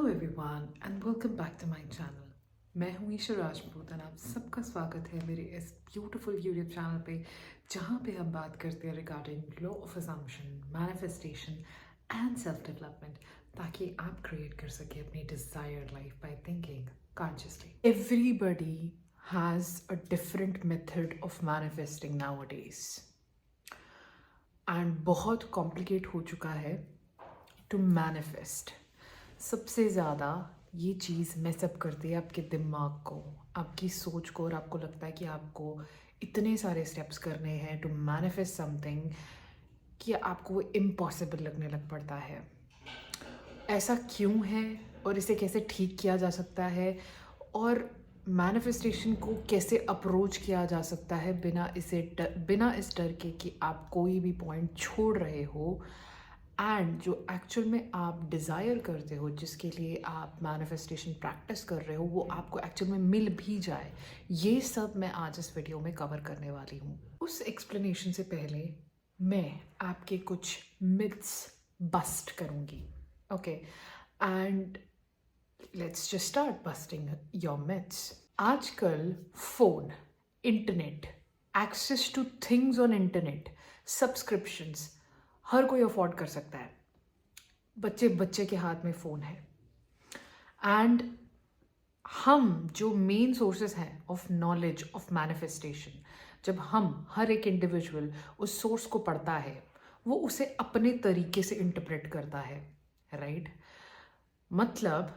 Hello everyone and welcome back to my channel. मैं हूँ ईशा राजपूत और आप सबका स्वागत है मेरे इस ब्यूटीफुल यूट्यूब चैनल पे, जहाँ पे हम बात करते हैं regarding law of assumption, manifestation and self development, ताकि आप क्रिएट कर सके अपनी desired life by thinking consciously. Everybody has a different method of manifesting nowadays and बहुत कॉम्प्लिकेट हो चुका है टू मैनिफेस्ट। सबसे ज़्यादा ये चीज़ मैसअप करती है आपके दिमाग को, आपकी सोच को, और आपको लगता है कि आपको इतने सारे स्टेप्स करने हैं टू मैनिफेस्ट समथिंग कि आपको वो इम्पॉसिबल लगने लग पड़ता है। ऐसा क्यों है और इसे कैसे ठीक किया जा सकता है, और मैनिफेस्टेशन को कैसे अप्रोच किया जा सकता है बिना इस डर के कि आप कोई भी पॉइंट छोड़ रहे हो, एंड जो एक्चुअल में आप डिज़ायर करते हो, जिसके लिए आप मैनिफेस्टेशन प्रैक्टिस कर रहे हो, वो आपको एक्चुअल में मिल भी जाए। ये सब मैं आज इस वीडियो में कवर करने वाली हूँ। उस एक्सप्लेनेशन से पहले मैं आपके कुछ मिथ्स बस्ट करूँगी, okay? And let's just start busting your myths. आजकल phone, internet, access to things on internet, subscriptions हर कोई अफोर्ड कर सकता है। बच्चे बच्चे के हाथ में फ़ोन है, एंड हम जो मेन सोर्सेस हैं ऑफ नॉलेज ऑफ मैनिफेस्टेशन, जब हम हर एक इंडिविजुअल उस सोर्स को पढ़ता है, वो उसे अपने तरीके से इंटरप्रेट करता है, राइट? मतलब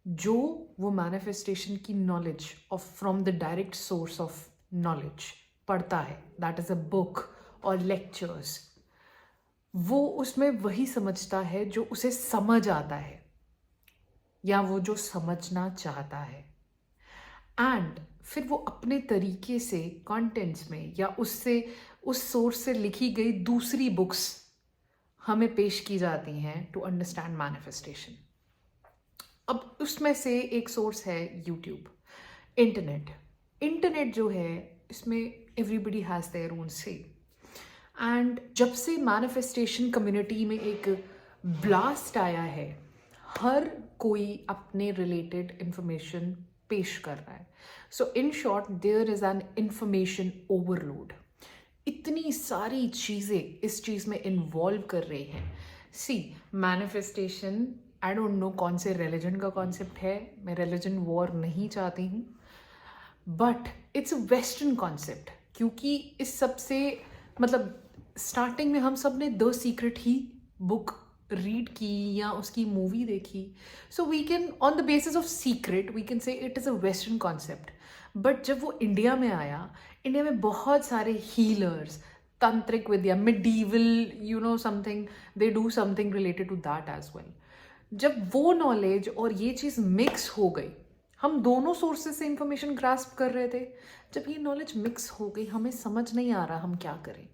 जो वो मैनिफेस्टेशन की knowledge of from the direct source of knowledge पढ़ता है, दैट इज़ अ बुक और लेक्चर्स, वो उसमें वही समझता है जो उसे समझ आता है या वो जो समझना चाहता है, एंड फिर वो अपने तरीके से कंटेंट्स में या उससे उस सोर्स से लिखी गई दूसरी बुक्स हमें पेश की जाती हैं टू अंडरस्टैंड मैनिफेस्टेशन। अब उसमें से एक सोर्स है यूट्यूब, इंटरनेट जो है, इसमें एवरीबडी हैज़ देयर ओन से। एंड जब से मैनिफेस्टेशन कम्युनिटी में एक ब्लास्ट आया है, हर कोई अपने रिलेटेड इंफॉर्मेशन पेश कर रहा है। So in short, there is an information overload. इतनी सारी चीज़ें इस चीज़ में इन्वॉल्व कर रही हैं। सी, मैनिफेस्टेशन, आई डोंट नो कौन से रिलीजन का कॉन्सेप्ट है, मैं रिलीजन वॉर नहीं चाहती हूँ, but it's a western concept, क्योंकि इस सबसे मतलब स्टार्टिंग में हम सब ने द सीक्रेट ही बुक रीड की या उसकी मूवी देखी, so we can on the basis of secret we can say it is a western concept. But जब वो इंडिया में आया, इंडिया में बहुत सारे हीलर्स, तांत्रिक विद्या, medieval, you know something, they do something related to that as well. जब वो नॉलेज और ये चीज़ मिक्स हो गई, हम दोनों सोर्सेज से इंफॉर्मेशन ग्रास्प कर रहे थे, जब ये नॉलेज मिक्स हो गई, हमें समझ नहीं आ रहा हम क्या करें।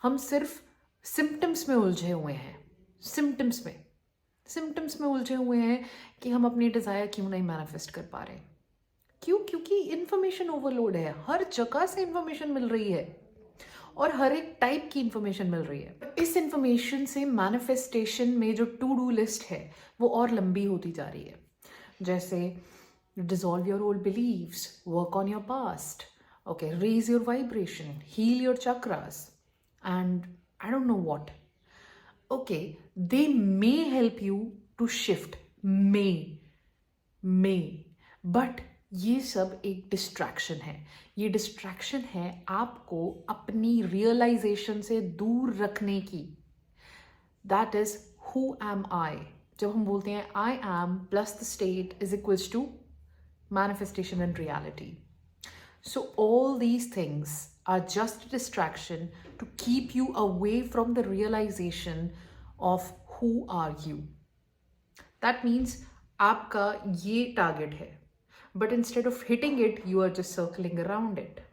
हम सिर्फ सिम्टम्स में उलझे हुए हैं, सिम्टम्स में उलझे हुए हैं कि हम अपनी डिज़ायर क्यों नहीं मैनिफेस्ट कर पा रहे। क्यों? क्योंकि इंफॉर्मेशन ओवरलोड है, हर जगह से इंफॉर्मेशन मिल रही है और हर एक टाइप की इंफॉर्मेशन मिल रही है। इस इंफॉर्मेशन से मैनिफेस्टेशन में जो टू डू लिस्ट है वो और लंबी होती जा रही है, जैसे dissolve your old beliefs, work on your past, okay, raise your vibration, heal your chakras, and I don't know what. Okay, they may help you to shift, may, but ये सब एक डिस्ट्रैक्शन है। ये डिस्ट्रैक्शन है आपको अपनी realisation से दूर रखने की। That is who am I. जब हम बोलते हैं I am plus the state is equals to manifestation and reality. So all these things are just a distraction to keep you away from the realization of who are you. That means आपका ये target है, but instead of hitting it, you are just circling around it.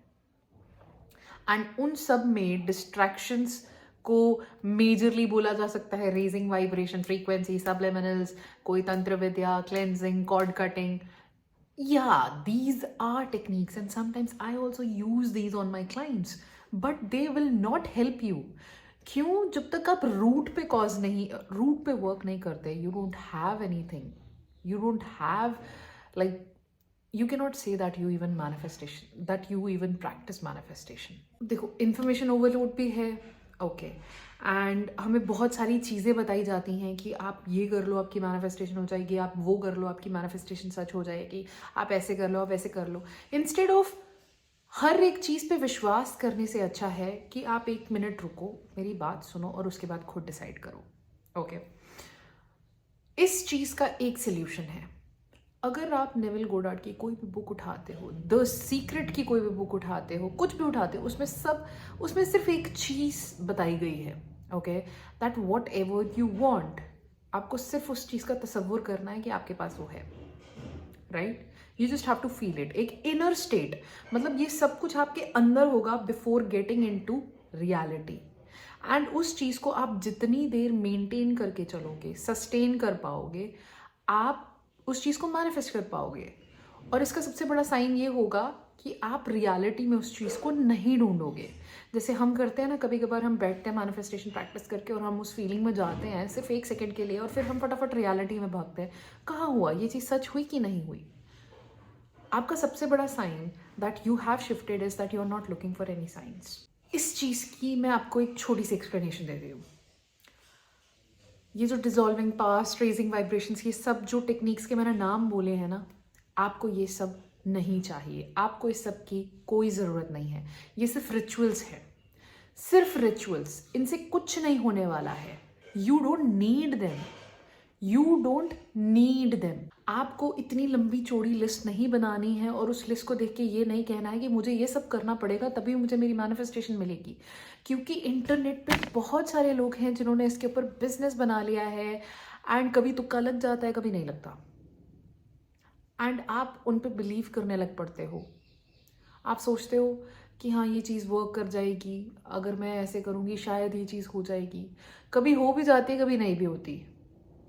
And उन सब में distractions को majorly बोला जा सकता है रेजिंग वाइब्रेशन फ्रीक्वेंसी, सबलिमिनल्स, कोई तंत्र विद्या, cleansing, cord cutting. Yeah, these are techniques, and sometimes I also use these on my clients, but they will not help you. क्यों? जब तक आप रूट पे वर्क नहीं करते, you don't have anything. You don't have, like, you cannot say that you even manifestation, that you even practice manifestation. देखो, information overload भी है, ओके, एंड हमें बहुत सारी चीज़ें बताई जाती हैं कि आप ये कर लो आपकी मैनिफेस्टेशन हो जाएगी, आप वो कर लो आपकी मैनिफेस्टेशन सच हो जाएगी, आप ऐसे कर लो, आप ऐसे कर लो। इंस्टेड ऑफ हर एक चीज़ पे विश्वास करने से अच्छा है कि आप 1 मिनट रुको, मेरी बात सुनो और उसके बाद खुद डिसाइड करो। ओके, इस चीज़ का एक सोल्यूशन है। अगर आप नेविल गोडार्ड की कोई भी बुक उठाते हो, द सीक्रेट की कोई भी बुक उठाते हो, कुछ भी उठाते हो, उसमें सिर्फ एक चीज़ बताई गई है, okay, that what ever you want, आपको सिर्फ उस चीज़ का तसव्वुर करना है कि आपके पास वो है, right? You just have to feel it, एक इनर स्टेट, मतलब ये सब कुछ आपके अंदर होगा before getting into reality. And उस चीज़ को आप जितनी देर मेंटेन करके चलोगे, सस्टेन कर पाओगे, आप उस चीज़ को मैनिफेस्ट कर पाओगे। और इसका सबसे बड़ा साइन ये होगा कि आप रियलिटी में उस चीज़ को नहीं ढूंढोगे। जैसे हम करते हैं ना, कभी कभार हम बैठते हैं मैनिफेस्टेशन प्रैक्टिस करके और हम उस फीलिंग में जाते हैं सिर्फ 1 सेकेंड के लिए, और फिर हम फटाफट रियलिटी में भागते हैं, कहाँ हुआ ये चीज़, सच हुई कि नहीं हुई। आपका सबसे बड़ा sign that you have shifted is that you are not looking for any signs. इस चीज़ की मैं आपको एक छोटी सी एक्सप्लेनेशन दे रही हूँ। ये जो डिजॉल्विंग पास्ट, रेजिंग वाइब्रेशंस, ये सब जो टेक्निक्स के मैंने नाम बोले हैं ना, आपको ये सब नहीं चाहिए, आपको इस सब की कोई ज़रूरत नहीं है। ये सिर्फ रिचुअल्स है, सिर्फ रिचुअल्स, इनसे कुछ नहीं होने वाला है। You don't need them, you don't need them. आपको इतनी लंबी चौड़ी लिस्ट नहीं बनानी है और उस लिस्ट को देख के ये नहीं कहना है कि मुझे ये सब करना पड़ेगा तभी मुझे मेरी मैनिफेस्टेशन मिलेगी। क्योंकि इंटरनेट पे बहुत सारे लोग हैं जिन्होंने इसके ऊपर बिजनेस बना लिया है, एंड कभी तुक्का लग जाता है, कभी नहीं लगता, एंड आप उन पे बिलीव करने लग पड़ते हो। आप सोचते हो कि हाँ ये चीज़ वर्क कर जाएगी, अगर मैं ऐसे करूँगी शायद ये चीज़ हो जाएगी। कभी हो भी जाती है, कभी नहीं भी होती।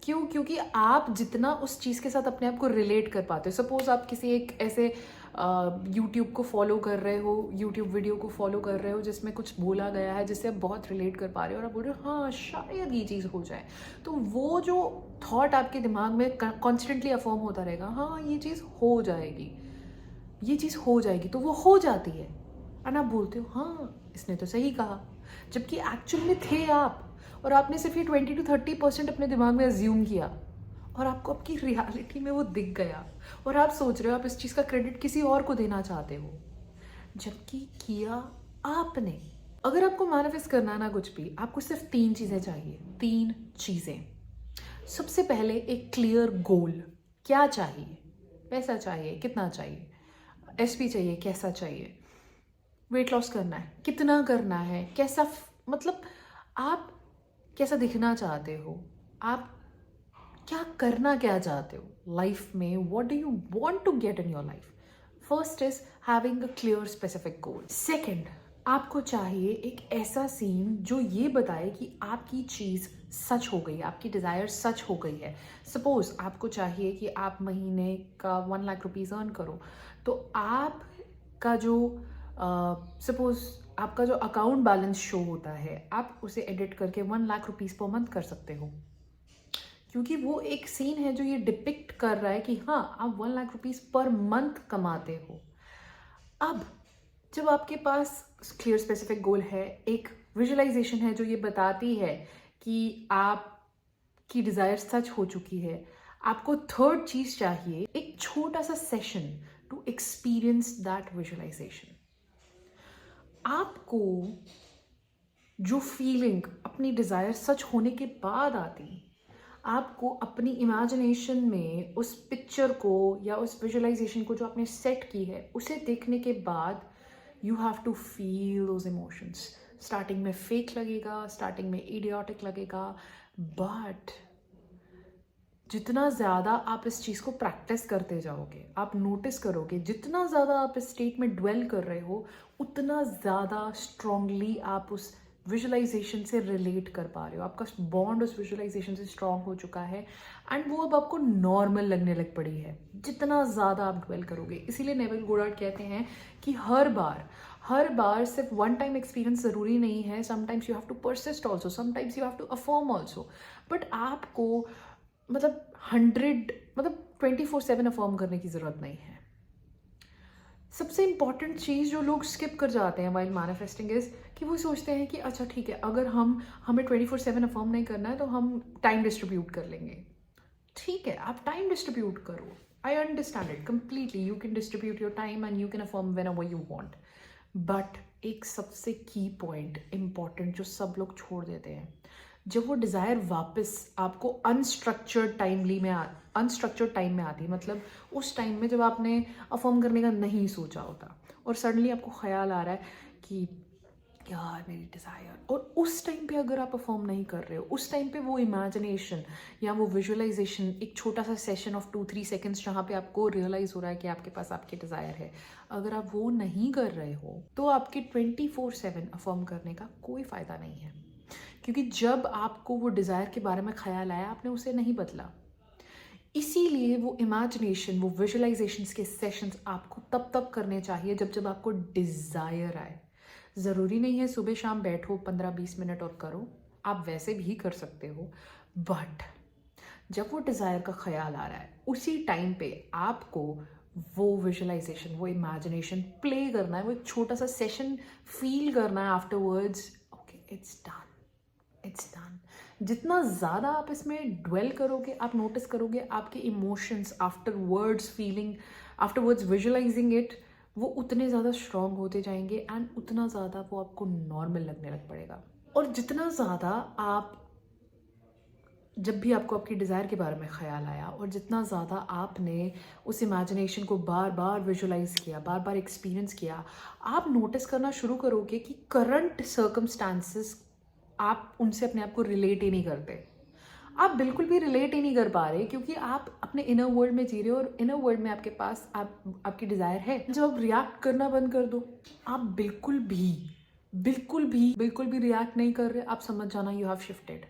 क्यों? क्योंकि आप जितना उस चीज़ के साथ अपने आप को रिलेट कर पाते हो। सपोज आप किसी एक ऐसे यूट्यूब को फॉलो कर रहे हो, यूट्यूब वीडियो को फॉलो कर रहे हो जिसमें कुछ बोला गया है जिससे आप बहुत रिलेट कर पा रहे हो और आप बोल रहे हो हाँ शायद ये चीज़ हो जाए, तो वो जो थॉट आपके दिमाग में कॉन्स्टेंटली अफर्म होता रहेगा, हाँ ये चीज़ हो जाएगी, ये चीज़ हो जाएगी, तो वो हो जाती है। और आप बोलते हो हाँ इसने तो सही कहा, जबकि एक्चुअल में थे आप, और आपने सिर्फ ये 20-30% अपने दिमाग में अज्यूम किया और आपको आपकी रियलिटी में वो दिख गया, और आप सोच रहे हो आप इस चीज़ का क्रेडिट किसी और को देना चाहते हो, जबकि किया आपने। अगर आपको मैनिफेस्ट करना ना कुछ भी, आपको सिर्फ 3 चीज़ें चाहिए, 3 चीज़ें। सबसे पहले एक क्लियर गोल, क्या चाहिए, पैसा चाहिए, कितना चाहिए, एसपी चाहिए, कैसा चाहिए, वेट लॉस करना है, कितना करना है, कैसा, मतलब आप कैसा दिखना चाहते हो, आप क्या करना क्या चाहते हो लाइफ में, what do you want to get in your life. First is having a clear specific goal. Second, आपको चाहिए एक ऐसा सीन जो ये बताए कि आपकी चीज़ सच हो गई, आपकी डिज़ायर सच हो गई है। सपोज आपको चाहिए कि आप महीने का 1 लाख रुपीज़ अर्न करो, तो आपका जो सपोज आपका जो अकाउंट बैलेंस शो होता है, आप उसे एडिट करके 1 लाख रुपीज़ पर मंथ कर सकते हो, क्योंकि वो एक सीन है जो ये डिपिक्ट कर रहा है कि हाँ आप 1 लाख रुपीज़ पर मंथ कमाते हो। अब जब आपके पास क्लियर स्पेसिफिक गोल है, एक विजुअलाइजेशन है जो ये बताती है कि आपकी डिज़ायर सच हो चुकी है, आपको थर्ड चीज़ चाहिए एक छोटा सा session to experience that visualisation. आपको जो फीलिंग अपनी डिज़ायर सच होने के बाद आती, आपको अपनी इमेजिनेशन में उस पिक्चर को या उस विजुअलाइजेशन को जो आपने सेट की है उसे देखने के बाद you have to feel those emotions. Starting में फेक लगेगा, स्टार्टिंग में इडियोटिक लगेगा, बट जितना ज़्यादा आप इस चीज़ को प्रैक्टिस करते जाओगे, आप नोटिस करोगे जितना ज़्यादा आप इस स्टेट में ड्वेल कर रहे हो, उतना ज़्यादा स्ट्रांगली आप उस विजुअलाइजेशन से रिलेट कर पा रहे हो। आपका बॉन्ड उस विजुअलाइजेशन से स्ट्रांग हो चुका है एंड वो अब आपको नॉर्मल लगने लग पड़ी है जितना ज़्यादा आप ड्वेल करोगे। इसीलिए नेविल गोडार्ड कहते हैं कि हर बार सिर्फ 1 टाइम एक्सपीरियंस ज़रूरी नहीं है। Sometimes you have to persist also, sometimes you have to affirm also, but आपको मतलब 24/7 अफर्म करने की ज़रूरत नहीं है। सबसे इम्पॉर्टेंट चीज़ जो लोग स्किप कर जाते हैं वाइल मैनिफेस्टिंग इज़ कि वो सोचते हैं कि अच्छा ठीक है, अगर हमें 24/7 अफर्म नहीं करना है तो हम टाइम डिस्ट्रीब्यूट कर लेंगे। ठीक है, आप टाइम डिस्ट्रीब्यूट करो। I understand it completely. You can distribute your time and you can affirm whenever you want. But एक सबसे की पॉइंट इम्पॉर्टेंट जो सब लोग छोड़ देते हैं, जब वो डिज़ायर वापस आपको अनस्ट्रक्चर्ड टाइम में आती है, मतलब उस टाइम में जब आपने अफर्म करने का नहीं सोचा होता और सडनली आपको ख्याल आ रहा है कि यार मेरी डिज़ायर, और उस टाइम पे अगर आप अफर्म नहीं कर रहे हो, उस टाइम पे वो इमेजिनेशन या वो विजुअलाइजेशन, एक छोटा सा सेशन ऑफ 2-3 सेकेंड्स जहाँ पे आपको रियलाइज़ हो रहा है कि आपके पास आपकी डिज़ायर है, अगर आप वो नहीं कर रहे हो तो आपके 24/7 अफर्म करने का कोई फ़ायदा नहीं है। क्योंकि जब आपको वो डिज़ायर के बारे में ख्याल आया, आपने उसे नहीं बदला। इसीलिए वो इमेजिनेशन, वो विजुअलाइजेशंस के सेशंस आपको तब करने चाहिए जब आपको डिज़ायर आए। ज़रूरी नहीं है सुबह शाम बैठो 15-20 मिनट और करो, आप वैसे भी कर सकते हो। बट जब वो डिज़ायर का ख्याल आ रहा है, उसी टाइम पे आपको वो विजुअलाइजेशन, वो इमेजिनेशन प्ले करना है, वो एक छोटा सा सेशन फील करना है आफ्टरवर्ड्स। Okay, it's done. जितना ज़्यादा आप इसमें ड्वेल करोगे, आप नोटिस करोगे आपके इमोशंस आफ्टरवर्ड्स विजुअलाइजिंग इट, वो उतने ज़्यादा स्ट्रॉन्ग होते जाएंगे एंड उतना ज़्यादा वो आपको नॉर्मल लगने लग पड़ेगा। और जितना ज़्यादा आप, जब भी आपको आपकी डिज़ायर के बारे में ख्याल आया और जितना ज़्यादा आपने उस इमेजिनेशन को बार बार विजुअलाइज किया, बार बार एक्सपीरियंस किया, आप नोटिस करना शुरू करोगे कि करंट सर्कमस्टांसेस आप उनसे अपने आप को रिलेट ही नहीं करते। आप बिल्कुल भी रिलेट ही नहीं कर पा रहे, क्योंकि आप अपने इनर वर्ल्ड में जी रहे हो और इनर वर्ल्ड में आपके पास आपकी डिज़ायर है। जब आप रिएक्ट करना बंद कर दो, आप बिल्कुल भी रिएक्ट नहीं कर रहे, आप समझ जाना यू हैव शिफ्टेड।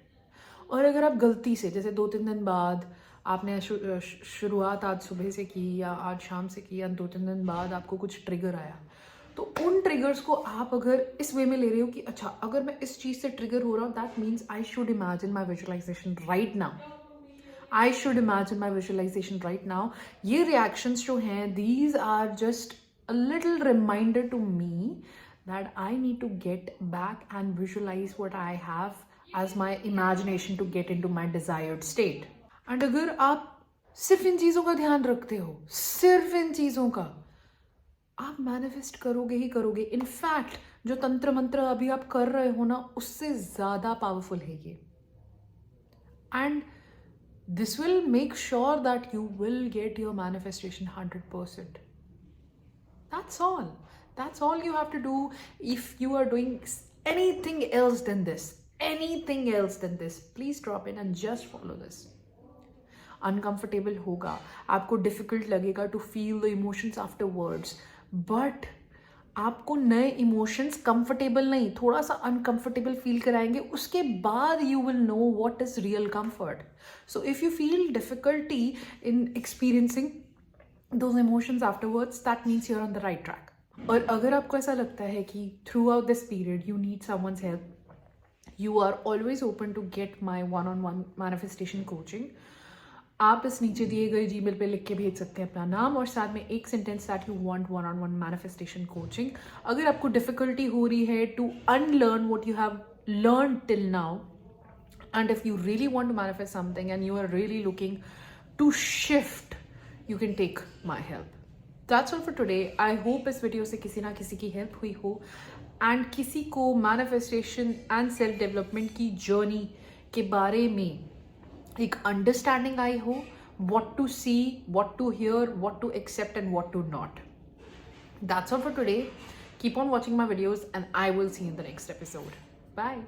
और अगर आप गलती से, जैसे 2-3 दिन बाद आपने शुरुआत आज सुबह से की या आज शाम से की, या 2-3 दिन बाद आपको कुछ ट्रिगर आया, तो उन ट्रिगर्स को आप अगर इस वे में ले रहे हो कि अच्छा अगर मैं इस चीज़ से ट्रिगर हो रहा हूँ, that means I should imagine my visualisation right now. ये रिएक्शंस जो हैं, these are just a little reminder to me that I need to get back and visualise what I have as my imagination to get into my desired state. And अगर आप सिर्फ इन चीज़ों का ध्यान रखते हो, सिर्फ इन चीज़ों का, आप मैनिफेस्ट करोगे ही करोगे। इनफैक्ट जो तंत्र मंत्र अभी आप कर रहे हो ना, उससे ज़्यादा पावरफुल है ये। And this will make sure that you will get your manifestation 100%. That's all you have to do. If you are doing anything else than this, please drop in and just follow this. Uncomfortable होगा, आपको difficult लगेगा to feel the emotions afterwards, but आपको नए emotions comfortable नहीं, थोड़ा सा uncomfortable feel कराएंगे, उसके बाद you will know what is real comfort. So if you feel difficulty in experiencing those emotions afterwards, that means you are on the right track. और अगर आपको ऐसा लगता है कि throughout this period you need someone's help, you are always open to get my one-on-one manifestation coaching. आप इस नीचे दिए गए जीमेल पे लिख के भेज सकते हैं अपना नाम और साथ में एक sentence that you want one-on-one manifestation coaching. अगर आपको डिफिकल्टी हो रही है to unlearn what you have learned till now, and if you really want to manifest something and you are really looking to shift, you can take my help. That's all for today. I hope इस video से किसी ना किसी की help हुई हो and किसी को मैनिफेस्टेशन एंड सेल्फ डेवलपमेंट की जर्नी के बारे में एक अंडरस्टैंडिंग आई हो, what to see, what to hear, what to accept and what to not. That's all for today. Keep on watching my videos and I will see you in the next episode. Bye.